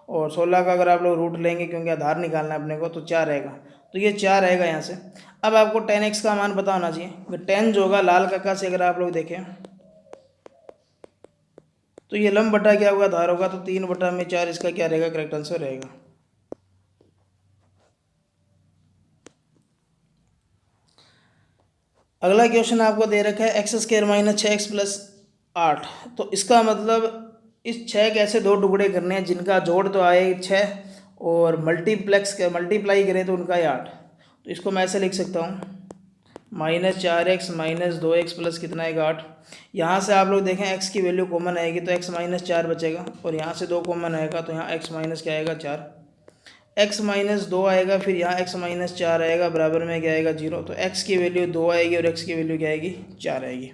और 16 का अगर आप लोग रूट लेंगे क्योंकि आधार निकालना है अपने को, तो 4 आएगा। तो ये 4 आएगा यहाँ से। अब आपको 10x का मान पता होना चाहिए। 10 जो होगा लाल कक्का से अगर आप लोग देखें तो ये लंब बटा क्या होगा, आधार होगा, तो 3/4 इसका क्या रहेगा, करेक्ट आंसर रहेगा। अगला क्वेश्चन आपको दे रखा है x² - 6x + 8। तो इसका मतलब इस 6 के ऐसे 2 टुकड़े करने हैं जिनका जोड़ तो आए 6, और मल्टीप्लाई करें तो उनका है 8। तो इसको मैं ऐसे लिख सकता हूँ -4x - 2x प्लस कितना आएगा 8। यहाँ से आप लोग देखें x की वैल्यू कॉमन आएगी तो x - 4 बचेगा, और यहाँ से 2 कॉमन आएगा तो यहाँ x माइनस क्या आएगा 4, x - 2 आएगा, फिर यहाँ x - 4 आएगा, बराबर में क्या आएगा 0। तो x की वैल्यू 2 आएगी और x की वैल्यू क्या आएगी 4 आएगी।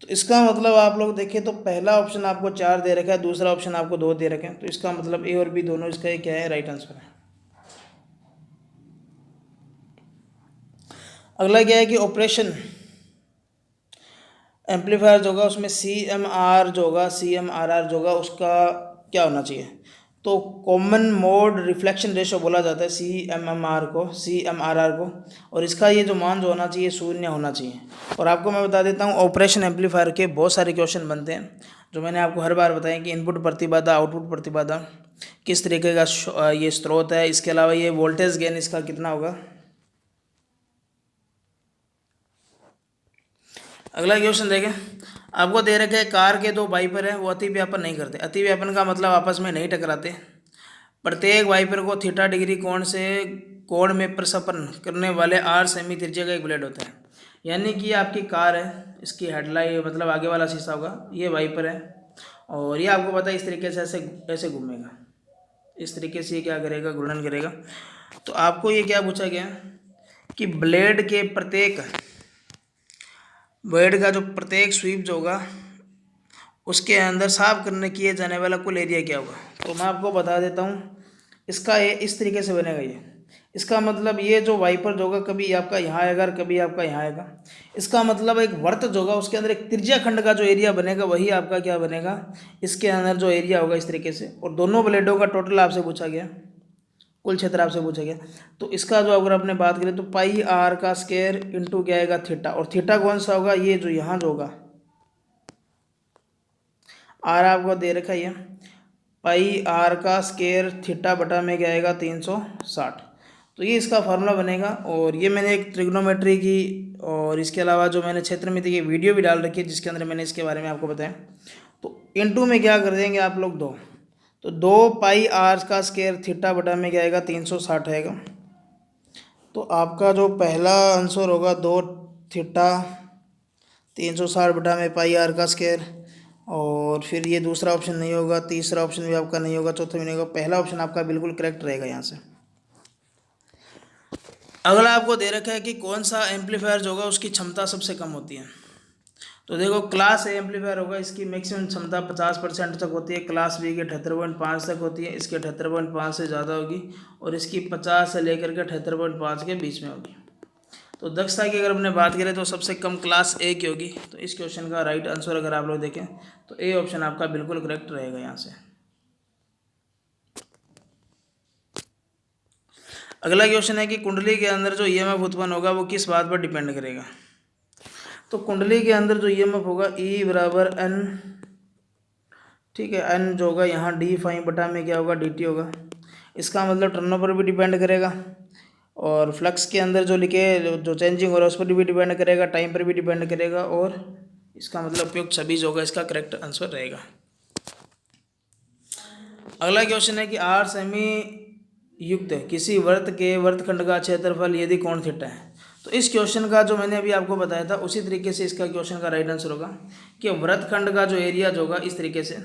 तो इसका मतलब आप लोग देखें तो पहला ऑप्शन आपको 4 दे रखा है, दूसरा ऑप्शन आपको 2 दे रखे हैं, तो इसका मतलब ए और बी दोनों इसका क्या है, राइट आंसर है। अगला क्या है कि ऑपरेशन एम्पलीफायर जो होगा उसमें CMR जो होगा, CMRR जो होगा उसका क्या होना चाहिए। तो कॉमन मोड रिफ्लेक्शन रेशो बोला जाता है CMRR को, और इसका ये जो मान जो होना चाहिए 0 होना चाहिए। और आपको मैं बता देता हूँ ऑपरेशन एम्पलीफायर के बहुत सारे क्वेश्चन बनते हैं, जो मैंने आपको हर बार बताया कि इनपुट प्रतिबाधा, आउटपुट प्रतिबाधा, किस तरीके का ये स्रोत है, इसके अलावा ये वोल्टेज गेन इसका कितना होगा। अगला क्वेश्चन देखें। आपको दे रखे कार के 2 वाइपर हैं, वो अति व्यापन नहीं करते। अति व्यापन का मतलब आपस में नहीं टकराते। प्रत्येक वाइपर को थीटा डिग्री कोण में प्रसपन करने वाले 8 सेमी त्रिज्या का एक ब्लेड होता है। यानी कि आपकी कार है, इसकी हेडलाइट मतलब आगे वाला शीशा होगा, ये वाइपर है, और ये आपको पता है इस तरीके से ऐसे ऐसे घूमेगा, इस तरीके से ये क्या करेगा, घूर्णन करेगा। तो आपको ये क्या पूछा गया कि ब्लेड का जो प्रत्येक स्वीप जो होगा उसके अंदर साफ करने किए जाने वाला कुल एरिया क्या होगा। तो मैं आपको बता देता हूँ, इसका ये इस तरीके से बनेगा। ये इसका मतलब ये जो वाइपर जो होगा कभी आपका यहाँ आएगा और कभी आपका यहाँ आएगा। इसका मतलब एक वर्त जो होगा उसके अंदर एक त्रिज्या खंड का जो एरिया बनेगा वही आपका क्या बनेगा, इसके अंदर जो एरिया होगा इस तरीके से। और दोनों ब्लेडों का टोटल आपसे पूछा गया, कुल क्षेत्र आपसे पूछा गया। तो इसका जो अगर अपने बात करें तो पाई आर का स्क्वायर इंटू क्या आएगा थीटा, और थीटा कौन सा होगा, ये जो यहाँ जो होगा आर आपको दे रखा है, पाई आर का स्क्वायर थीटा बटा में क्या आएगा 360। तो ये इसका फार्मूला बनेगा। और ये मैंने एक ट्रिग्नोमेट्री की और इसके अलावा जो मैंने क्षेत्रमिति की वीडियो भी डाल रखी है जिसके अंदर मैंने इसके बारे में आपको बताया। तो इनटू में क्या कर देंगे आप लोग 2, तो 2 पाई r का स्क्वायर थीटा बटा में क्या आएगा 360 आएगा। तो आपका जो पहला आंसर होगा 2 थीटा 360 बटा में पाई r का स्क्वायर। और फिर ये दूसरा ऑप्शन नहीं होगा, तीसरा ऑप्शन भी आपका नहीं होगा, चौथा भी नहीं होगा, पहला ऑप्शन आपका बिल्कुल करेक्ट रहेगा यहाँ से। अगला आपको दे रखा है कि कौन सा एम्पलीफायर जो होगा उसकी क्षमता सबसे कम होती है। तो देखो क्लास ए एम्पलीफायर होगा, इसकी मैक्सिमम क्षमता 50% तक होती है, क्लास बी की 78.5 तक होती है, इसके 78.5 से ज़्यादा होगी, और इसकी 50 से लेकर के 78.5 के बीच में होगी। तो दक्षता की अगर हमने बात करें तो सबसे कम क्लास ए की होगी। तो इस क्वेश्चन का राइट आंसर अगर आप लोग देखें तो ए ऑप्शन आपका बिल्कुल करेक्ट रहेगा यहाँ से। अगला क्वेश्चन है कि कुंडली के अंदर जो ईएमएफ उत्पन्न होगा वो किस बात पर डिपेंड करेगा। तो कुंडली के अंदर जो ईएमएफ होगा ई बराबर एन, ठीक है, एन जो होगा यहाँ डी फाइव बटा में क्या होगा डी टी होगा। इसका मतलब टर्नओवर पर भी डिपेंड करेगा, और फ्लक्स के अंदर जो लिखे जो चेंजिंग हो रहा है उस पर भी डिपेंड करेगा, टाइम पर भी डिपेंड करेगा, और इसका मतलब उपयुक्त सभी जो होगा इसका करेक्ट आंसर रहेगा। अगला क्वेश्चन है कि आर सेमी युक्त किसी वृत्त के वृत्तखंड का क्षेत्रफल यदि कोण थीटा है। तो इस क्वेश्चन का जो मैंने अभी आपको बताया था उसी तरीके से इसका क्वेश्चन का राइट आंसर होगा कि वृत्तखंड का जो एरिया जो होगा इस तरीके से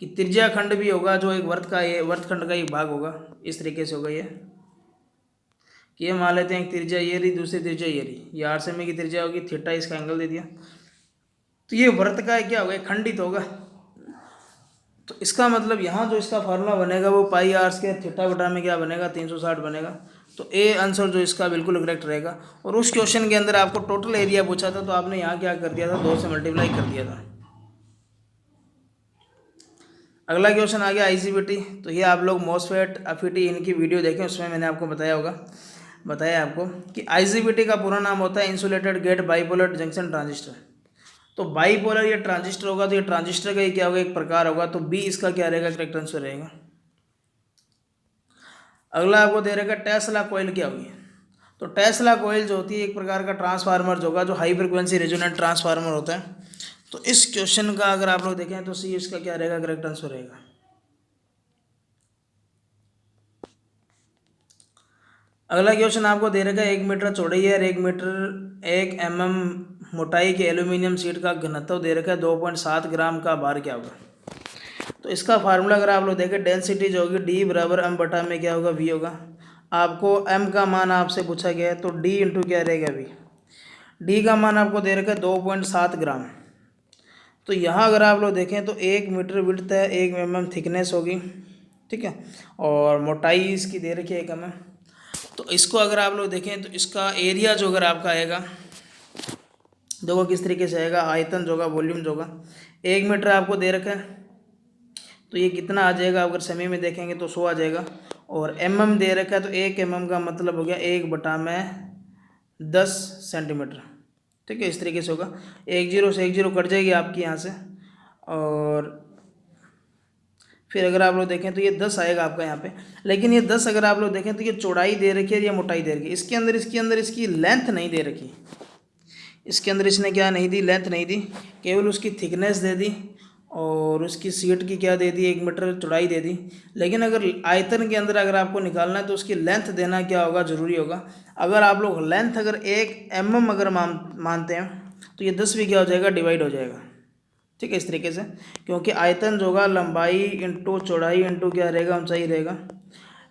कि त्रिज्या खंड भी होगा जो एक वृत्तखंड का एक भाग होगा, इस तरीके से होगा ये कि ये मान लेते हैं एक त्रिज्या ये रही, दूसरी त्रिज्या ये रही, ये आर सेमी की त्रिज्या होगी, थीटा इसका एंगल दे दिया, तो ये वृत्त का क्या होगा खंडित होगा। तो इसका मतलब यहाँ जो इसका फार्मूला बनेगा वो पाई आर स्क्वायर थीटा बटा में क्या बनेगा 360 बनेगा। तो ए आंसर जो इसका बिल्कुल करेक्ट रहेगा। और उस क्वेश्चन के अंदर आपको टोटल एरिया पूछा था तो आपने यहाँ क्या कर दिया था 2 से मल्टीप्लाई कर दिया था। अगला क्वेश्चन आ गया आईजीबीटी। तो ये आप लोग मॉसफेट एफईटी इनकी वीडियो देखें, उसमें मैंने आपको बताया आपको कि आईजीबीटी का पूरा नाम होता है insulated gate bipolar junction transistor. तो बाइपोलर ये ट्रांजिस्टर होगा तो ये ट्रांजिस्टर का ही क्या होगा एक प्रकार होगा, तो बी इसका क्या रहेगा करेक्ट आंसर रहेगा। अगला आपको दे रहेगा टेस्ला कॉइल क्या होगी। तो टेस्ला कॉइल जो होती है एक प्रकार का ट्रांसफार्मर जो होगा जो हाई फ्रिक्वेंसी रेजोनेंट ट्रांसफार्मर होता है। तो इस क्वेश्चन का अगर आप लोग देखें तो सी इसका क्या रहेगा करेक्ट आंसर रहेगा। अगला क्वेश्चन आपको दे रखा है 1 मीटर चौड़ाई है और 1 mm मोटाई के एल्यूमिनियम शीट का घनत्व दे रखा है 2.7 ग्राम का भार क्या होगा। तो इसका फार्मूला अगर आप लोग देखें डेंसिटी जो होगी डी बराबर एम बटा में क्या होगा वी होगा। आपको एम का मान आपसे पूछा गया है तो डी इंटू क्या रहेगा वी। डी का मान आपको दे रखा है 2.7 ग्राम। तो यहाँ अगर आप लोग देखें तो 1 मीटर विड्थ है, 1 mm थिकनेस होगी, ठीक है, और मोटाई इसकी दे रखी है 1 mm। तो इसको अगर आप लोग देखें तो इसका एरिया जो अगर आपका आएगा देखो किस तरीके से आएगा, आयतन जो होगा वॉल्यूम जो होगा 1 मीटर आपको दे रखा है तो ये कितना आ जाएगा अगर सेमी में देखेंगे तो 100 आ जाएगा, और mm दे रखा है तो 1 mm का मतलब हो गया 1/10 सेंटीमीटर, ठीक है, इस तरीके से होगा। 1 0 से 1 0 कट जाएगी आपकी यहाँ से, और फिर अगर आप लोग देखें तो ये 10 आएगा आपका यहाँ पे। लेकिन ये 10 अगर आप लोग देखें तो ये चौड़ाई दे रखी है या मोटाई दे रखी है, इसके अंदर इसकी लेंथ नहीं दे रखी, इसके अंदर इसने क्या नहीं दी लेंथ नहीं दी, केवल उसकी थिकनेस दे दी और उसकी सीट की क्या दे दी 1 मीटर चौड़ाई दे दी। लेकिन अगर आयतन के अंदर अगर आपको निकालना है तो उसकी लेंथ देना क्या होगा ज़रूरी होगा। अगर आप लोग लेंथ अगर 1 mm अगर मानते हैं तो ये 10 भी क्या हो जाएगा डिवाइड हो जाएगा, ठीक है, इस तरीके से, क्योंकि आयतन जो होगा लंबाई इंटू चौड़ाई इंटू क्या रहेगा ऊंचाई रहेगा।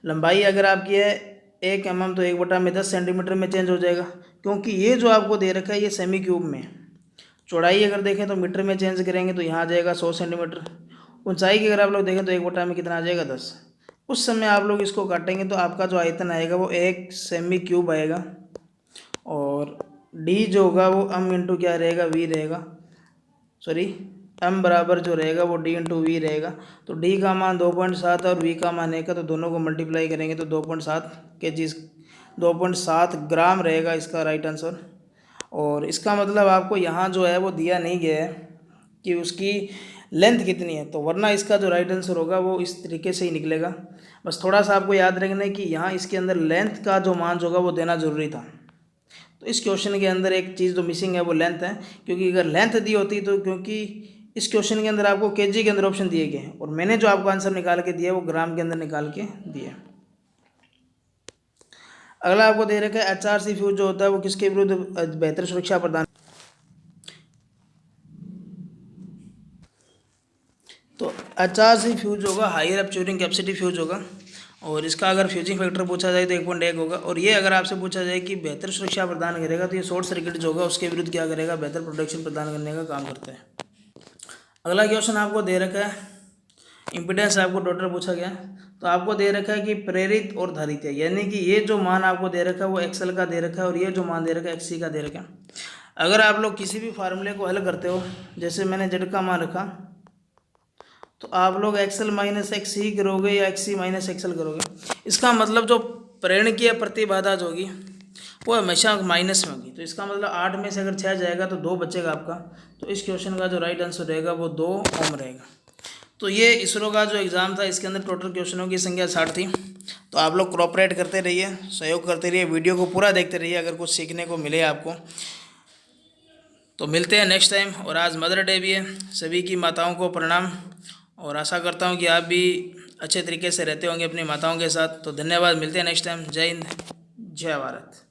लंबाई अगर आपकी है 1 mm तो 1/10 सेंटीमीटर में चेंज हो जाएगा, क्योंकि ये जो आपको दे रखा है ये सेमी क्यूब में। चौड़ाई अगर देखें तो मीटर में चेंज करेंगे तो यहाँ आ जाएगा 100 सेंटीमीटर। ऊंचाई की अगर आप लोग देखें तो 1 में कितना आ जाएगा 10। उस समय आप लोग इसको काटेंगे तो आपका जो आयतन आएगा वो 1 सेमी क्यूब आएगा, और डी जो होगा वो m इंटू क्या रहेगा वी रहेगा, सॉरी m बराबर जो रहेगा वो d इंटू वी रहेगा। तो d का मान 2.7 और v का मान 1 है, तो दोनों को मल्टीप्लाई करेंगे तो 2.7 kg 2.7 ग्राम रहेगा इसका राइट आंसर। और इसका मतलब आपको यहाँ जो है वो दिया नहीं गया है, कि उसकी लेंथ कितनी है, तो वरना इसका जो राइट आंसर होगा वो इस तरीके से ही निकलेगा। बस थोड़ा सा आपको याद रखना है कि यहाँ इसके अंदर लेंथ का जो मान होगा वो देना ज़रूरी था। तो इस क्वेश्चन के अंदर एक चीज़ जो मिसिंग है वो लेंथ है, क्योंकि अगर लेंथ दी होती तो, क्योंकि इस क्वेश्चन के अंदर आपको केजी के अंदर ऑप्शन दिए गए हैं और मैंने जो आपको आंसर निकाल के दिया वो ग्राम के अंदर निकाल के दिया। अगला आपको दे रखा है HRC फ्यूज जो होता है वो किसके विरुद्ध बेहतर सुरक्षा प्रदान, तो HRC फ्यूज होगा हायर अपच्योरिंग कैपेसिटी फ्यूज होगा, और इसका अगर फ्यूजिंग फैक्टर पूछा जाए तो 1.1 होगा। और ये अगर आपसे पूछा जाए कि बेहतर सुरक्षा प्रदान करेगा तो ये शॉर्ट सर्किट जो होगा उसके विरुद्ध क्या करेगा, बेहतर प्रोटेक्शन प्रदान करने का काम करता है। अगला क्वेश्चन आपको दे रखा है इम्पीडेंस, आपको टोटल पूछा गया, तो आपको दे रखा है कि प्रेरित और धारित है, यानी कि ये जो मान आपको दे रखा है वो XL का दे रखा है और ये जो मान दे रखा है XC का दे रखा है। अगर आप लोग किसी भी फार्मूले को हल करते हो, जैसे मैंने Z का मान रखा, तो आप लोग XL माइनस XC करोगे या XC माइनस XL करोगे। इसका मतलब जो प्रेरणकीय प्रतिबाधा जो होगी वो हमेशा माइनस में होगी, तो इसका मतलब 8 में से अगर 6 जाएगा तो 2 बचेगा आपका। तो इस क्वेश्चन का जो राइट आंसर रहेगा वो 2 ओम रहेगा। तो ये इसरो का जो एग्ज़ाम था इसके अंदर टोटल क्वेश्चनों की संख्या 60 थी। तो आप लोग कोऑपरेट करते रहिए, सहयोग करते रहिए, वीडियो को पूरा देखते रहिए अगर कुछ सीखने को मिले आपको। तो मिलते हैं नेक्स्ट टाइम। और आज मदर डे भी है, सभी की माताओं को प्रणाम, और आशा करता हूँ कि आप भी अच्छे तरीके से रहते होंगे अपनी माताओं के साथ। तो धन्यवाद, मिलते हैं नेक्स्ट टाइम। जय हिंद, जय भारत।